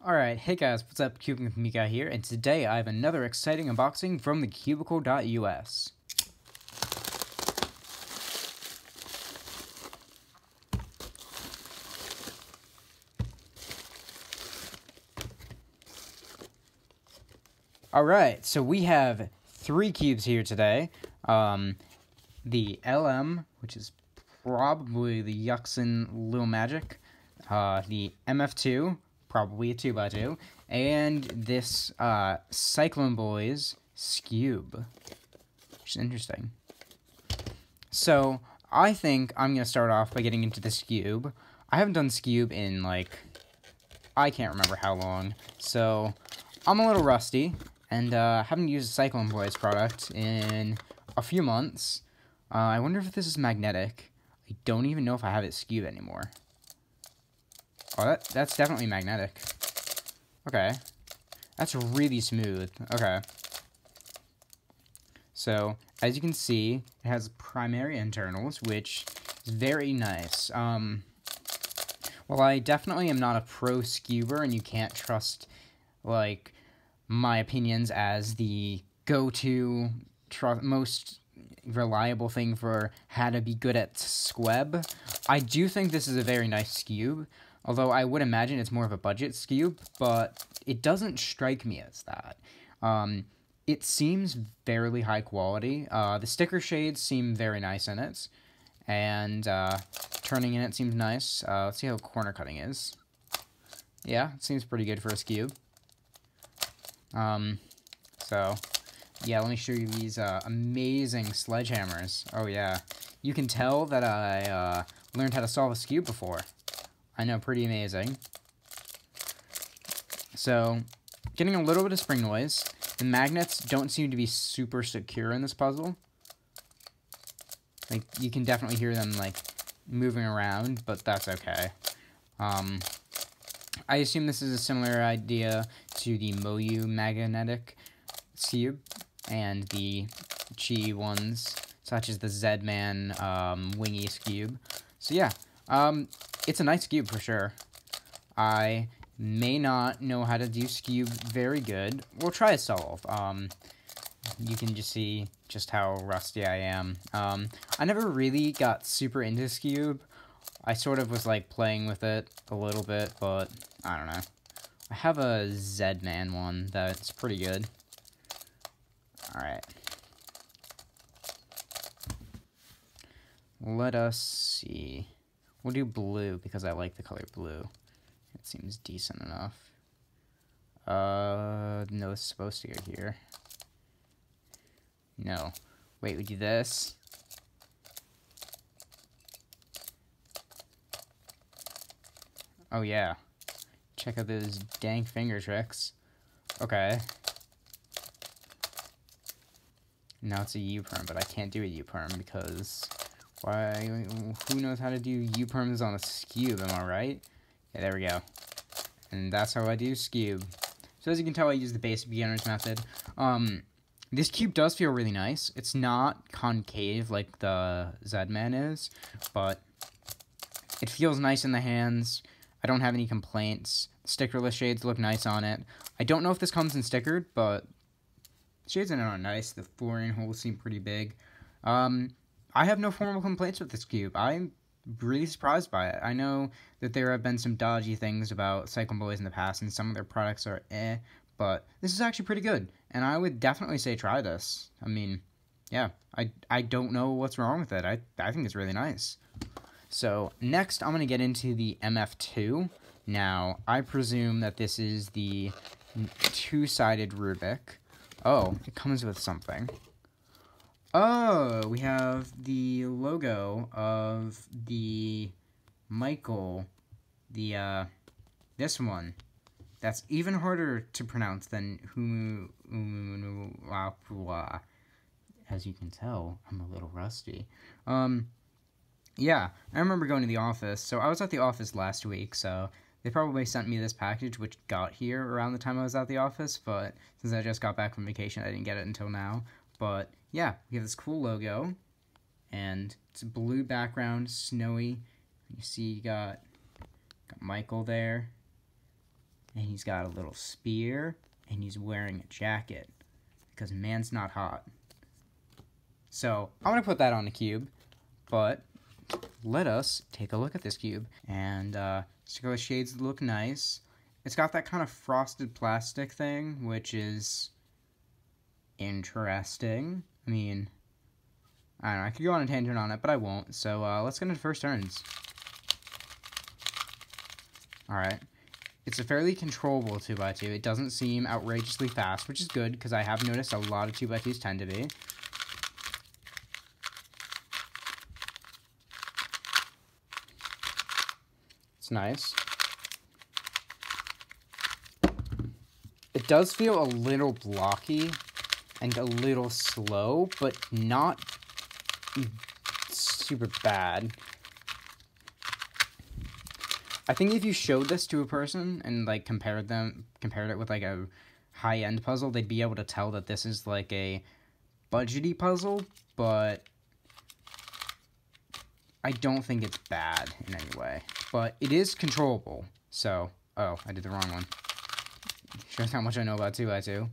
Alright, hey guys, what's up? Cubicle with Mika here, and today I have another exciting unboxing from the Cubicle.us. Alright, so we have three cubes here today. The LM, which is probably the Yuxin Little Magic, the MF2, probably a 2x2, and this Cyclone Boys Skewb, which is interesting. So I think I'm gonna start off by getting into the Skewb. I haven't done Skewb in I can't remember how long, so I'm a little rusty, and haven't used a Cyclone Boys product in a few months. I wonder if this is magnetic. I don't even know if I have it Skewb anymore. Oh, that's definitely magnetic. Okay. That's really smooth. Okay. So, as you can see, it has primary internals, which is very nice. Well, I definitely am not a pro Skewber, and you can't trust, my opinions as the go-to, most reliable thing for how to be good at Skewb. I do think this is a very nice Skewb. Although I would imagine it's more of a budget Skewb, but it doesn't strike me as that. It seems fairly high quality. The sticker shades seem very nice in it, and turning in it seems nice. Let's see how corner cutting is. Yeah, it seems pretty good for a Skewb. So, yeah, let me show you these amazing sledgehammers. Oh, yeah. You can tell that I learned how to solve a Skewb before. I know, pretty amazing. So, getting a little bit of spring noise. The magnets don't seem to be super secure in this puzzle. You can definitely hear them, moving around, but that's okay. I assume this is a similar idea to the Moyu magnetic Skewb and the Chi ones, such as the Z-Man wingy Skewb. So, yeah. It's a nice Skewb for sure. I may not know how to do Skewb very good. We'll try a solve. You can just see just how rusty I am. I never really got super into Skewb. I sort of was playing with it a little bit, but I don't know. I have a Z-Man one that's pretty good. Alright. Let us see. We'll do blue, because I like the color blue. It seems decent enough. No, it's supposed to go here. No. Wait, we do this. Oh, yeah. Check out those dang finger tricks. Okay. Now it's a U-perm, but I can't do a U-perm because... Why? Who knows how to do U-perms on a Skewb, am I right? Yeah, there we go. And that's how I do Skewb. So as you can tell, I use the basic beginner's method. This cube does feel really nice. It's not concave like the Z-Man is, but it feels nice in the hands. I don't have any complaints. Stickerless shades look nice on it. I don't know if this comes in stickered, but shades in it are nice. The flooring holes seem pretty big. I have no formal complaints with this cube. I'm really surprised by it. I know that there have been some dodgy things about Cyclone Boys in the past, and some of their products are but this is actually pretty good, and I would definitely say try this. I mean, yeah, I don't know what's wrong with it. I think it's really nice. So, next I'm going to get into the MF2. Now, I presume that this is the two-sided Rubik. Oh, it comes with something. Oh, we have the logo of the Michael, this one. That's even harder to pronounce than as you can tell, I'm a little rusty. Yeah, I remember going to the office. So I was at the office last week, so they probably sent me this package, which got here around the time I was at the office, but since I just got back from vacation, I didn't get it until now. But yeah, we have this cool logo, and it's a blue background, snowy. You see you got Michael there. and he's got a little spear, and he's wearing a jacket, because man's not hot. So, I'm going to put that on the cube, but let us take a look at this cube. And, the shades look nice. It's got that kind of frosted plastic thing, which is interesting. I mean, I don't know, I could go on a tangent on it, but I won't. So, let's get into first turns. Alright. It's a fairly controllable 2x2. It doesn't seem outrageously fast, which is good, because I have noticed a lot of 2x2s tend to be. It's nice. It does feel a little blocky and a little slow, but not super bad. I think if you showed this to a person and like compared it with like a high-end puzzle, they'd be able to tell that this is like a budgety puzzle, but I don't think it's bad in any way. But it is controllable, so... Oh, I did the wrong one. Shows how much I know about 2x2.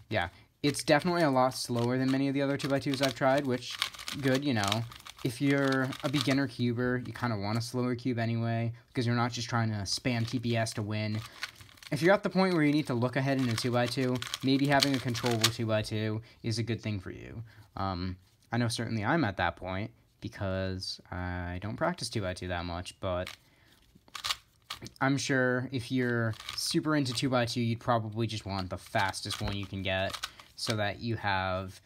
Yeah, it's definitely a lot slower than many of the other 2x2s I've tried, which, good, you know. If you're a beginner cuber, you kind of want a slower cube anyway, because you're not just trying to spam TPS to win. If you're at the point where you need to look ahead in a 2x2, maybe having a controllable 2x2 is a good thing for you. I know certainly I'm at that point, because I don't practice 2x2 that much, but I'm sure if you're super into 2x2, you'd probably just want the fastest one you can get, so that you have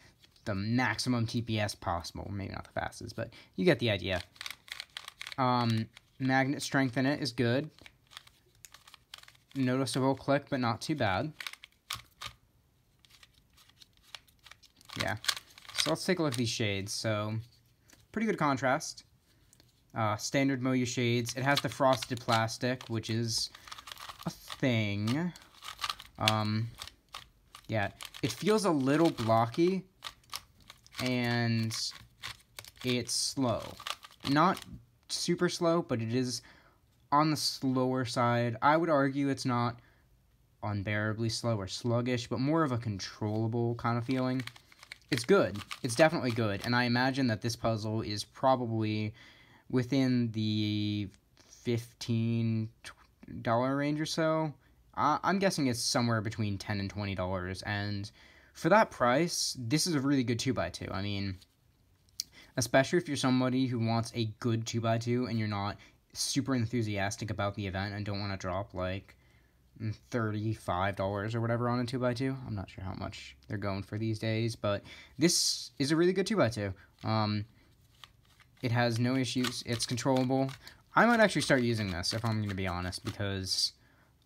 the maximum TPS possible. Maybe not the fastest, but you get the idea. Magnet strength in it is good. Noticeable click, but not too bad. Yeah. So let's take a look at these shades. So, pretty good contrast. Standard Moyu shades. It has the frosted plastic, which is a thing. Yeah. It feels a little blocky, and it's slow. Not super slow, but it is on the slower side. I would argue it's not unbearably slow or sluggish, but more of a controllable kind of feeling. It's good. It's definitely good, and I imagine that this puzzle is probably within the $15 range or so. I'm guessing it's somewhere between $10 and $20, and for that price, this is a really good 2x2. I mean, especially if you're somebody who wants a good 2x2 and you're not super enthusiastic about the event and don't want to drop like $35 or whatever on a 2x2. I'm not sure how much they're going for these days, but this is a really good 2x2. It has no issues. It's controllable. I might actually start using this, if I'm going to be honest, because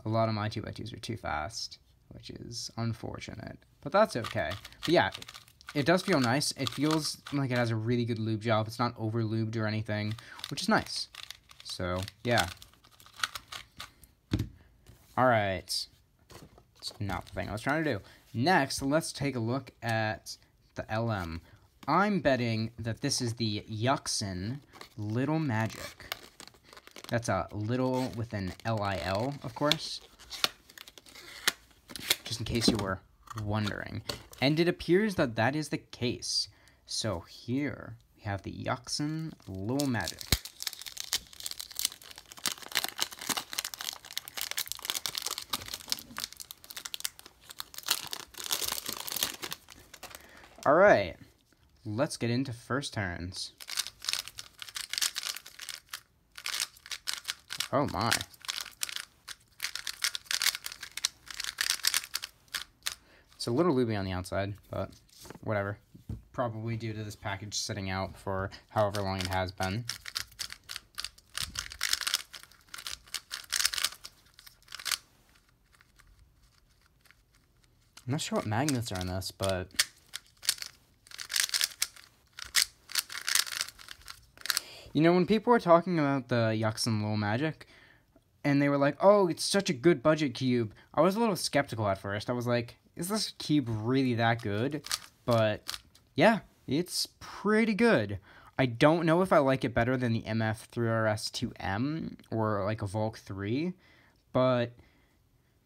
a lot of my 2x2s are too fast, which is unfortunate. But that's okay. But yeah, it does feel nice. It feels like it has a really good lube job. It's not over-lubed or anything, which is nice. So, yeah. Alright. It's not the thing I was trying to do. Next, let's take a look at the LM. I'm betting that this is the Yuxin Little Magic. That's a little with an L-I-L, of course. Just in case you were wondering. And it appears that that is the case. So here we have the Yuxin Little Magic. Alright, let's get into first turns. Oh my. It's a little looby on the outside, but whatever. Probably due to this package sitting out for however long it has been. I'm not sure what magnets are in this, but you know, when people were talking about the Yuxin Little Magic, and they were like, oh, it's such a good budget cube, I was a little skeptical at first. I was like, is this cube really that good? But yeah, it's pretty good. I don't know if I like it better than the MF3RS2M or like a Volk 3, but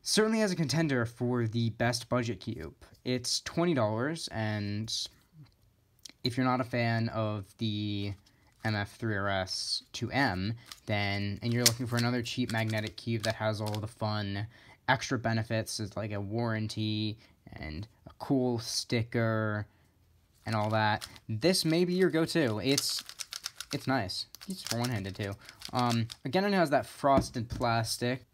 certainly as a contender for the best budget cube. It's $20, and if you're not a fan of the MF3 RS 2M, and you're looking for another cheap magnetic cube that has all the fun extra benefits, it's like a warranty and a cool sticker and all that, this may be your go-to. It's nice. It's for one-handed too. Again, it has that frosted plastic,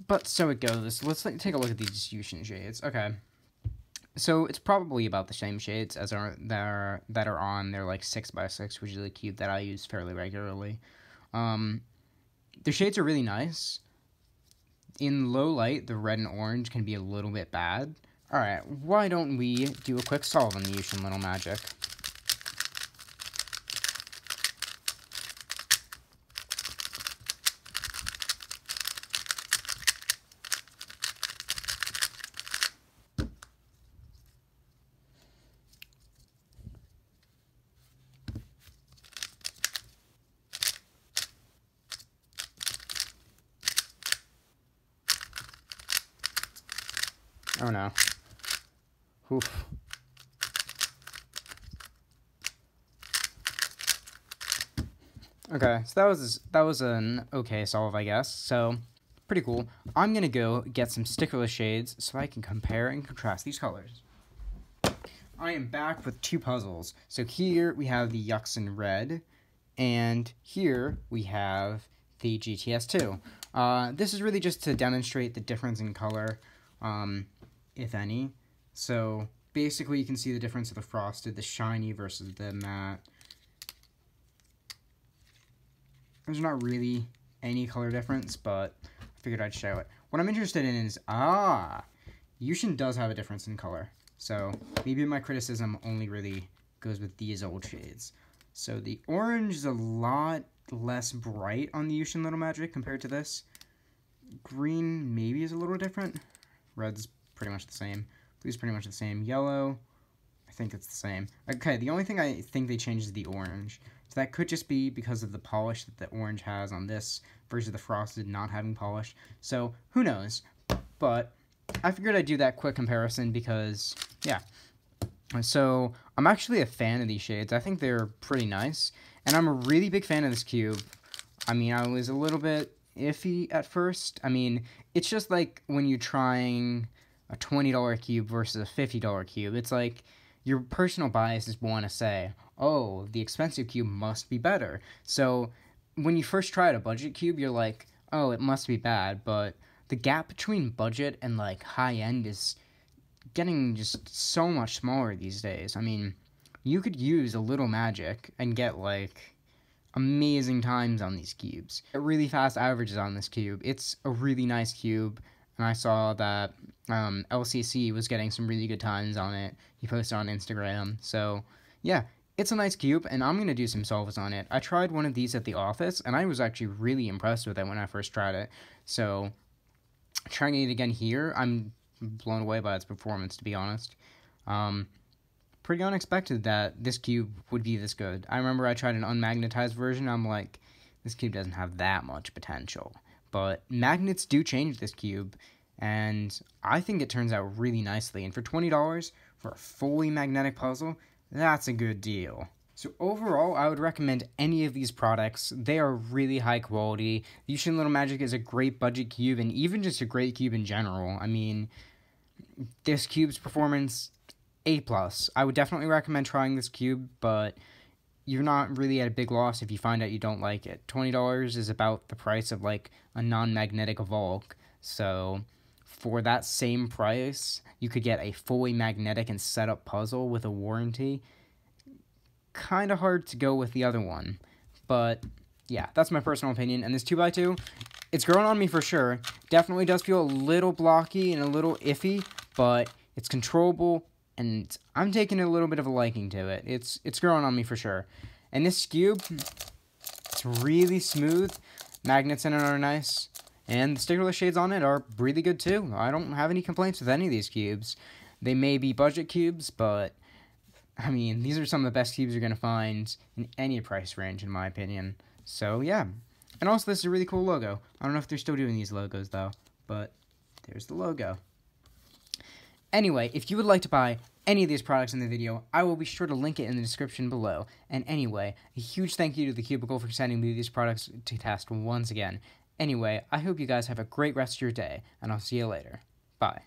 but so it goes. Let's take a look at these Yuxin shades. Okay, so it's probably about the same shades as that are on their like 6x6, which is a cube that I use fairly regularly. The shades are really nice. In low light, the red and orange can be a little bit bad. All right, why don't we do a quick solve on the Yuxin Little Magic? Oh no. Oof. Okay, so that was an okay solve, I guess. So, pretty cool. I'm gonna go get some stickerless shades so I can compare and contrast these colors. I am back with two puzzles. So here we have the Yuxin Red, and here we have the GTS 2. This is really just to demonstrate the difference in color, if any. So basically you can see the difference of the frosted, the shiny versus the matte. There's not really any color difference, but I figured I'd show it. What I'm interested in is, Yuxin does have a difference in color. So maybe my criticism only really goes with these old shades. So the orange is a lot less bright on the Yuxin Little Magic compared to this. Green maybe is a little different. Red's pretty much the same. Blue's pretty much the same. Yellow, I think it's the same. Okay, the only thing I think they changed is the orange. So that could just be because of the polish that the orange has on this versus the frosted not having polish. So who knows? But I figured I'd do that quick comparison because, yeah. So I'm actually a fan of these shades. I think they're pretty nice. And I'm a really big fan of this cube. I mean, I was a little bit iffy at first. I mean, it's just like when you're trying a $20 cube versus a $50 cube. It's like your personal biases want to say, oh, the expensive cube must be better. So when you first try out a budget cube, you're like, oh, it must be bad. But the gap between budget and like high end is getting just so much smaller these days. I mean, you could use a little magic and get like amazing times on these cubes. Get really fast averages on this cube. It's a really nice cube, and I saw that LCC was getting some really good times on it. He posted on Instagram. So yeah, it's a nice cube, and I'm gonna do some solves on it. I tried one of these at the office, and I was actually really impressed with it when I first tried it. So trying it again here, I'm blown away by its performance, to be honest. Pretty unexpected that this cube would be this good. I remember I tried an unmagnetized version. I'm like, this cube doesn't have that much potential. But magnets do change this cube, and I think it turns out really nicely. And for $20 for a fully magnetic puzzle, that's a good deal. So overall, I would recommend any of these products. They are really high quality. Yuxin Little Magic is a great budget cube, and even just a great cube in general. I mean, this cube's performance, A+. I would definitely recommend trying this cube, but you're not really at a big loss if you find out you don't like it. $20 is about the price of like a non-magnetic Volk. So for that same price, you could get a fully magnetic and setup puzzle with a warranty. Kind of hard to go with the other one. But yeah, that's my personal opinion. And this 2x2, it's growing on me for sure. Definitely does feel a little blocky and a little iffy, but it's controllable, and I'm taking a little bit of a liking to it. It's growing on me for sure. And this Skewb, it's really smooth. Magnets in it are nice. And the stickerless shades on it are really good too. I don't have any complaints with any of these cubes. They may be budget cubes, but I mean, these are some of the best cubes you're going to find in any price range, in my opinion. So yeah. And also, this is a really cool logo. I don't know if they're still doing these logos though, but There's the logo. Anyway, if you would like to buy any of these products in the video, I will be sure to link it in the description below. And anyway, a huge thank you to the Cubicle for sending me these products to test once again. Anyway, I hope you guys have a great rest of your day, and I'll see you later. Bye.